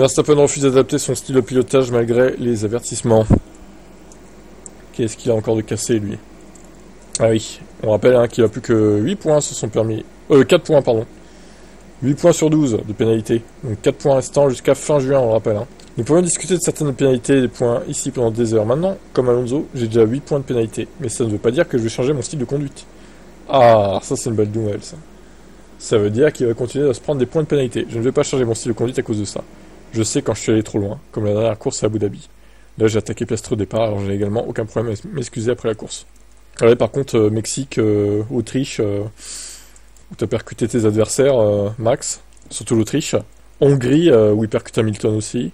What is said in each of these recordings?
Verstappen refuse d'adapter son style de pilotage malgré les avertissements. Qu'est-ce qu'il a encore de cassé, lui? Ah oui, on rappelle qu'il a plus que 8 points sur son permis. 4 points, pardon. 8 points sur 12 de pénalité. Donc 4 points restants jusqu'à fin juin, on le rappelle. Nous pourrions discuter de certaines pénalités et des points ici pendant des heures. Maintenant, comme Alonso, j'ai déjà 8 points de pénalité. Mais ça ne veut pas dire que je vais changer mon style de conduite. Ah, ça c'est une belle nouvelle, ça. Ça veut dire qu'il va continuer à se prendre des points de pénalité. Je ne vais pas changer mon style de conduite à cause de ça. Je sais quand je suis allé trop loin, comme la dernière course à Abu Dhabi. Là, j'ai attaqué Piastri au départ, alors j'ai également aucun problème à m'excuser après la course. Alors, par contre, Mexique, Autriche, où tu as percuté tes adversaires, Max, surtout l'Autriche. Hongrie, où il percute Hamilton aussi.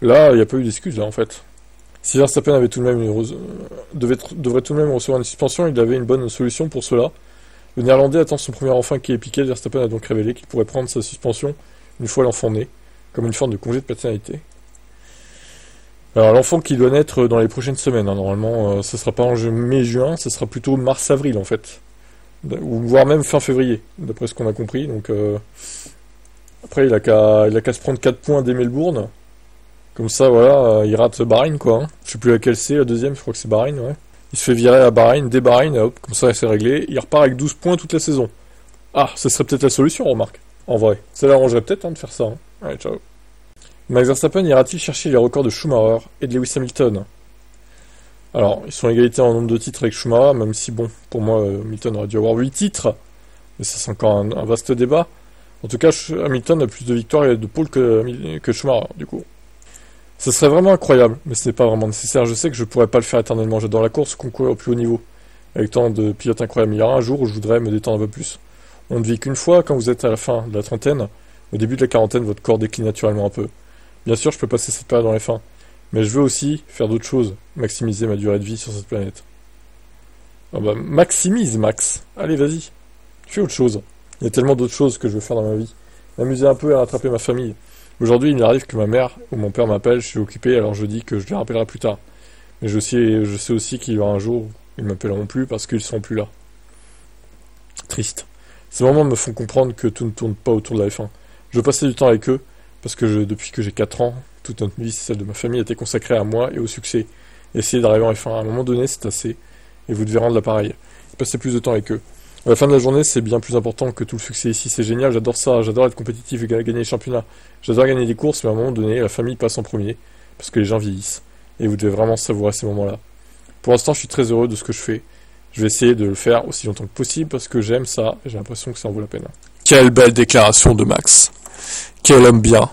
Là, il n'y a pas eu d'excuses, là, en fait. Si Verstappen avait tout de même devrait tout de même recevoir une suspension, il avait une bonne solution pour cela. Le Néerlandais attend son premier enfant qui est piqué. Verstappen a donc révélé qu'il pourrait prendre sa suspension une fois l'enfant né, comme une forme de congé de paternité. Alors l'enfant qui doit naître dans les prochaines semaines, normalement, ce sera pas en mai-juin, ce sera plutôt mars-avril en fait, ou voire même fin février, d'après ce qu'on a compris. Donc après il a qu'à se prendre 4 points dès Melbourne, comme ça voilà, il rate Bahreïn quoi. Je sais plus laquelle c'est, la deuxième, je crois que c'est Bahreïn, ouais. Il se fait virer à Bahreïn, dès Bahreïn, hop, comme ça c'est réglé, il repart avec 12 points toute la saison. Ah, ce serait peut-être la solution, remarque, en vrai. Ça l'arrangerait peut-être de faire ça. Allez, ciao. Max Verstappen ira-t-il chercher les records de Schumacher et de Lewis Hamilton? Alors, ils sont à égalité en nombre de titres avec Schumacher, même si, bon, pour moi, Hamilton aurait dû avoir 8 titres, mais ça c'est encore un vaste débat. En tout cas, Hamilton a plus de victoires et de pôles que Schumacher, du coup. Ce serait vraiment incroyable, mais ce n'est pas vraiment nécessaire. Je sais que je pourrais pas le faire éternellement. J'adore la course, concourir au plus haut niveau, avec tant de pilotes incroyables. Il y aura un jour où je voudrais me détendre un peu plus. On ne vit qu'une fois, quand vous êtes à la fin de la trentaine. Au début de la quarantaine, votre corps décline naturellement un peu. Bien sûr, je peux passer cette période dans les fins, mais je veux aussi faire d'autres choses, maximiser ma durée de vie sur cette planète. Ah bah, maximise, Max. Allez, vas-y. Fais autre chose. Il y a tellement d'autres choses que je veux faire dans ma vie. M'amuser un peu et rattraper ma famille. Aujourd'hui, il arrive que ma mère ou mon père m'appelle, je suis occupé, alors je dis que je les rappellerai plus tard. Mais je sais aussi qu'il y aura un jour où ils m'appelleront plus parce qu'ils seront plus là. Triste. Ces moments me font comprendre que tout ne tourne pas autour de la F1. Je veux passer du temps avec eux, parce que depuis que j'ai 4 ans, toute notre vie, celle de ma famille, a été consacrée à moi et au succès. Essayer d'arriver en F1, à un moment donné, c'est assez, et vous devez rendre l'appareil. Passer plus de temps avec eux. À la fin de la journée, c'est bien plus important que tout le succès ici. C'est génial, j'adore ça, j'adore être compétitif et gagner les championnats. J'adore gagner des courses, mais à un moment donné, la famille passe en premier, parce que les gens vieillissent. Et vous devez vraiment savourer ces moments-là. Pour l'instant, je suis très heureux de ce que je fais. Je vais essayer de le faire aussi longtemps que possible, parce que j'aime ça, et j'ai l'impression que ça en vaut la peine. Quelle belle déclaration de Max. Quel homme bien.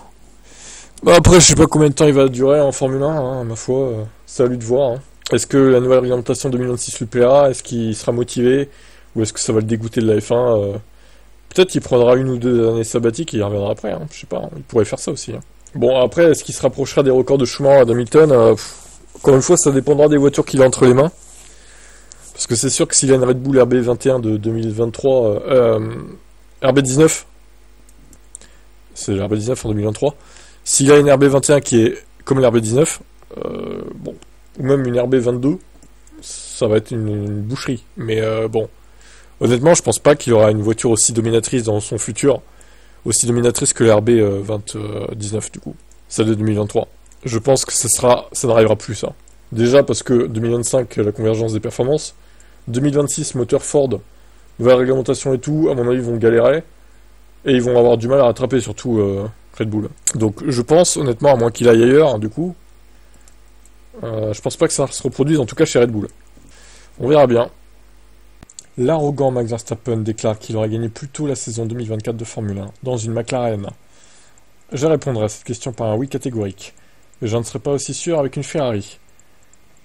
Bah après, je sais pas combien de temps il va durer en Formule 1, ma foi, c'est à lui de voir. Est-ce que la nouvelle réglementation 2026 lui plaira? Est-ce qu'il sera motivé? Ou est-ce que ça va le dégoûter de la F1? Peut-être qu'il prendra 1 ou 2 années sabbatiques et il reviendra après, je sais pas, il pourrait faire ça aussi. Bon, après, est-ce qu'il se rapprochera des records de Schumacher et d'Hamilton? Encore une fois, ça dépendra des voitures qu'il a entre les mains. Parce que c'est sûr que s'il a une Red Bull RB21 de 2023, RB19, c'est l'RB19 en 2023, s'il a une RB21 qui est comme l'RB19, bon, ou même une RB22, ça va être une boucherie. Mais bon, honnêtement, je pense pas qu'il aura une voiture aussi dominatrice dans son futur, aussi dominatrice que la RB19 du coup, celle de 2023. Je pense que ça n'arrivera plus ça. Déjà parce que 2025, la convergence des performances, 2026, moteur Ford, nouvelle réglementation et tout, à mon avis, ils vont galérer, et ils vont avoir du mal à rattraper, surtout Red Bull. Donc je pense, honnêtement, à moins qu'il aille ailleurs, du coup, je pense pas que ça se reproduise, en tout cas chez Red Bull. On verra bien. L'arrogant Max Verstappen déclare qu'il aurait gagné plus tôt la saison 2024 de Formule 1, dans une McLaren. Je répondrai à cette question par un oui catégorique, mais je ne serais pas aussi sûr avec une Ferrari.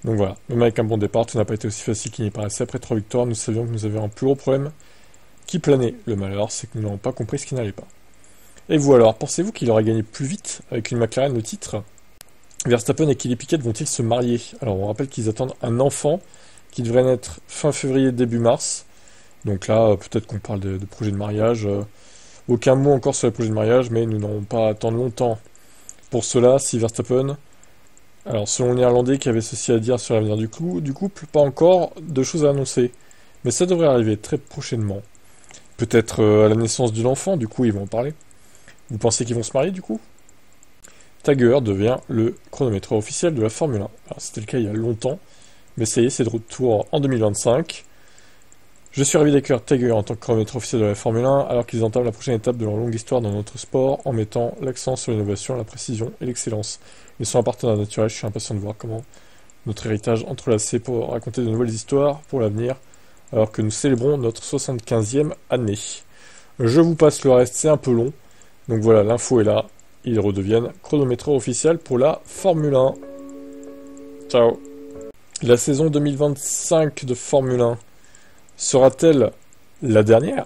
Donc voilà, même avec un bon départ, tout n'a pas été aussi facile qu'il n'y paraissait. Après 3 victoires, nous savions que nous avions un plus gros problème qui planait. Le malheur, c'est que nous n'avons pas compris ce qui n'allait pas. Et vous alors, pensez-vous qu'il aurait gagné plus vite avec une McLaren le titre? Verstappen et Kelly Piquet vont-ils se marier? Alors on rappelle qu'ils attendent un enfant qui devrait naître fin février, début mars. Donc là, peut-être qu'on parle de projet de mariage. Aucun mot encore sur les projets de mariage, mais nous n'aurons pas à attendre longtemps pour cela. Si Verstappen... Alors, selon le Néerlandais qui avait ceci à dire sur l'avenir du couple, pas encore de choses à annoncer. Mais ça devrait arriver très prochainement. Peut-être à la naissance de l'enfant, du coup, ils vont en parler. Vous pensez qu'ils vont se marier, du coup? Tiger devient le chronométreur officiel de la Formule 1. Alors c'était le cas il y a longtemps, mais ça y est, c'est de retour en 2025. Je suis ravi d'accueillir Tiger en tant que chronométreur officiel de la Formule 1, alors qu'ils entament la prochaine étape de leur longue histoire dans notre sport, en mettant l'accent sur l'innovation, la précision et l'excellence. Ils sont un partenaire naturel, je suis impatient de voir comment notre héritage entrelacé pour raconter de nouvelles histoires pour l'avenir, alors que nous célébrons notre 75e année. Je vous passe le reste, c'est un peu long, donc voilà, l'info est là. Ils redeviennent chronométreur officiel pour la Formule 1. Ciao. La saison 2025 de Formule 1 sera-t-elle la dernière?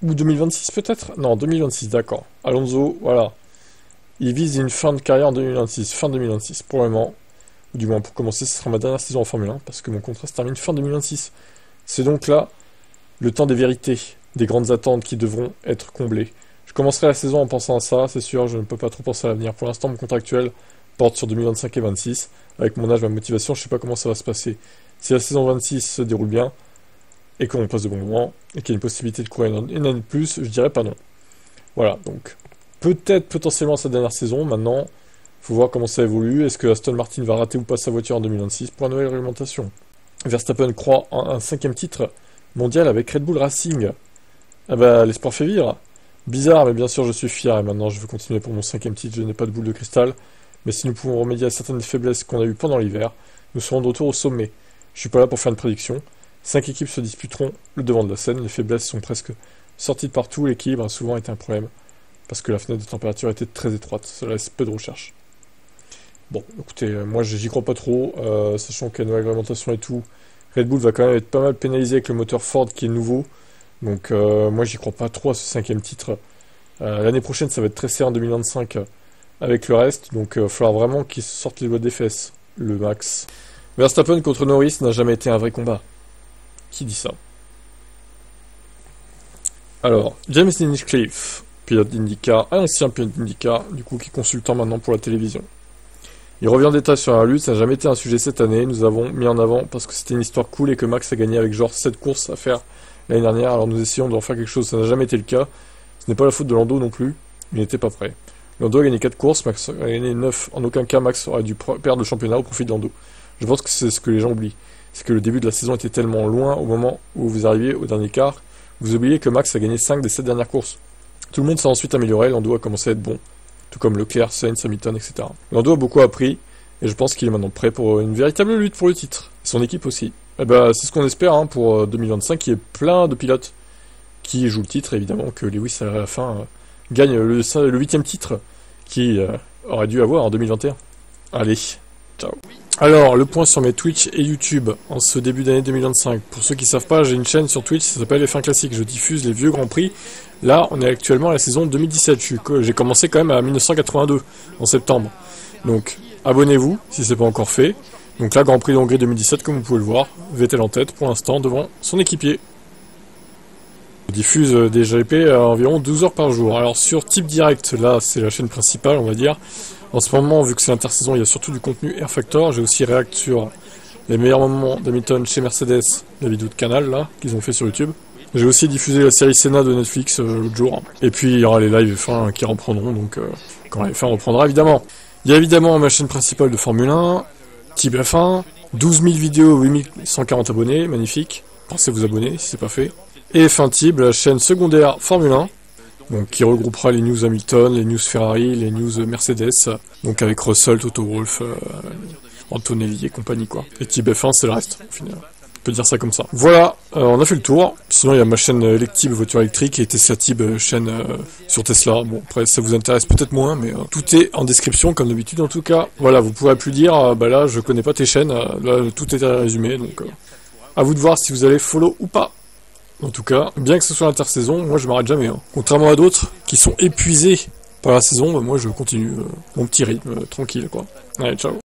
Ou 2026 peut-être? Non, 2026, d'accord. Alonso, voilà. Il vise une fin de carrière en 2026, fin 2026 pour le moment. Ou du moins pour commencer, ce sera ma dernière saison en Formule 1, parce que mon contrat se termine fin 2026. C'est donc là le temps des vérités, des grandes attentes qui devront être comblées. Je commencerai la saison en pensant à ça, c'est sûr, je ne peux pas trop penser à l'avenir. Pour l'instant, mon contrat actuel porte sur 2025 et 2026. Avec mon âge, ma motivation, je ne sais pas comment ça va se passer. Si la saison 26 se déroule bien, et qu'on passe de bons moments, et qu'il y a une possibilité de courir une année de plus, je dirais pas non. Voilà, donc peut-être potentiellement sa dernière saison. Maintenant, il faut voir comment ça évolue. Est-ce que Aston Martin va rater ou pas sa voiture en 2026 pour une nouvelle réglementation? Verstappen croit en un 5e titre mondial avec Red Bull Racing. Ah bah, l'espoir fait vivre. Bizarre, mais bien sûr, je suis fier et maintenant je veux continuer pour mon 5e titre. Je n'ai pas de boule de cristal, mais si nous pouvons remédier à certaines faiblesses qu'on a eues pendant l'hiver, nous serons de retour au sommet. Je suis pas là pour faire une prédiction. 5 équipes se disputeront le devant de la scène. Les faiblesses sont presque sorties de partout. L'équilibre a souvent été un problème parce que la fenêtre de température était très étroite. Cela laisse peu de recherche. Bon, écoutez, moi j'y crois pas trop, sachant qu'il y a une nouvelle réglementation et tout. Red Bull va quand même être pas mal pénalisé avec le moteur Ford qui est nouveau. Donc moi j'y crois pas trop à ce 5e titre. L'année prochaine ça va être très serré en 2025 avec le reste. Donc il va falloir vraiment qu'il sorte les doigts des fesses, le Max. Verstappen contre Norris n'a jamais été un vrai combat. Qui dit ça? Alors, James Hinchcliffe, pilote d'IndyCar, ancien pilote d'IndyCar, du coup qui est consultant maintenant pour la télévision. Il revient en détail sur la lutte, ça n'a jamais été un sujet cette année, nous avons mis en avant parce que c'était une histoire cool et que Max a gagné avec genre 7 courses à faire l'année dernière, alors nous essayons de refaire quelque chose, ça n'a jamais été le cas. Ce n'est pas la faute de Lando non plus, il n'était pas prêt. Lando a gagné 4 courses, Max a gagné 9, en aucun cas Max aurait dû perdre le championnat au profit de Lando. Je pense que c'est ce que les gens oublient. C'est que le début de la saison était tellement loin au moment où vous arriviez au dernier quart, vous oubliez que Max a gagné 5 des 7 dernières courses. Tout le monde s'est ensuite amélioré, Lando a commencé à être bon, tout comme Leclerc, Sainz, Hamilton, etc. Lando a beaucoup appris, et je pense qu'il est maintenant prêt pour une véritable lutte pour le titre. Et son équipe aussi. Et bah, c'est ce qu'on espère pour 2025, il y ait plein de pilotes qui jouent le titre, évidemment que Lewis à la fin gagne le 8e titre qu'il aurait dû avoir en 2021. Allez, ciao. Alors, le point sur mes Twitch et YouTube en ce début d'année 2025. Pour ceux qui ne savent pas, j'ai une chaîne sur Twitch, ça s'appelle F1 Classique. Je diffuse les vieux Grands Prix. Là, on est actuellement à la saison 2017. J'ai commencé quand même à 1982, en septembre. Donc, abonnez-vous si ce n'est pas encore fait. Donc là, Grand Prix d'Hongrie 2017, comme vous pouvez le voir. Vettel en tête pour l'instant devant son équipier. Je diffuse des GP à environ 12 heures par jour. Alors, sur Type Direct, là, c'est la chaîne principale, on va dire. En ce moment, vu que c'est l'intersaison, il y a surtout du contenu Air Factor. J'ai aussi réact sur les meilleurs moments d'Hamilton chez Mercedes, la vidéo de Canal, là, qu'ils ont fait sur YouTube. J'ai aussi diffusé la série Senna de Netflix l'autre jour. Et puis, il y aura les lives F1 qui reprendront, donc quand la F1 reprendra, évidemment. Il y a évidemment ma chaîne principale de Formule 1, Type F1, 12 000 vidéos, 8140 abonnés, magnifique. Pensez vous abonner si c'est pas fait. Et F1 Type, la chaîne secondaire Formule 1. Donc, qui regroupera les news Hamilton, les news Ferrari, les news Mercedes, donc avec Russell, Toto Wolff, Antonelli et compagnie, quoi. Et Type F1, c'est le reste, au final. On peut dire ça comme ça. Voilà, on a fait le tour. Sinon, il y a ma chaîne Electib, voiture électrique, et Tesla Tib, chaîne sur Tesla. Bon, après, ça vous intéresse peut-être moins, mais tout est en description, comme d'habitude, en tout cas. Voilà, vous pourrez plus dire, bah là, je connais pas tes chaînes, là, tout est résumé, donc à vous de voir si vous allez follow ou pas. En tout cas, bien que ce soit l'intersaison, moi je m'arrête jamais. Contrairement à d'autres qui sont épuisés par la saison, moi je continue mon petit rythme tranquille, quoi. Allez, ciao.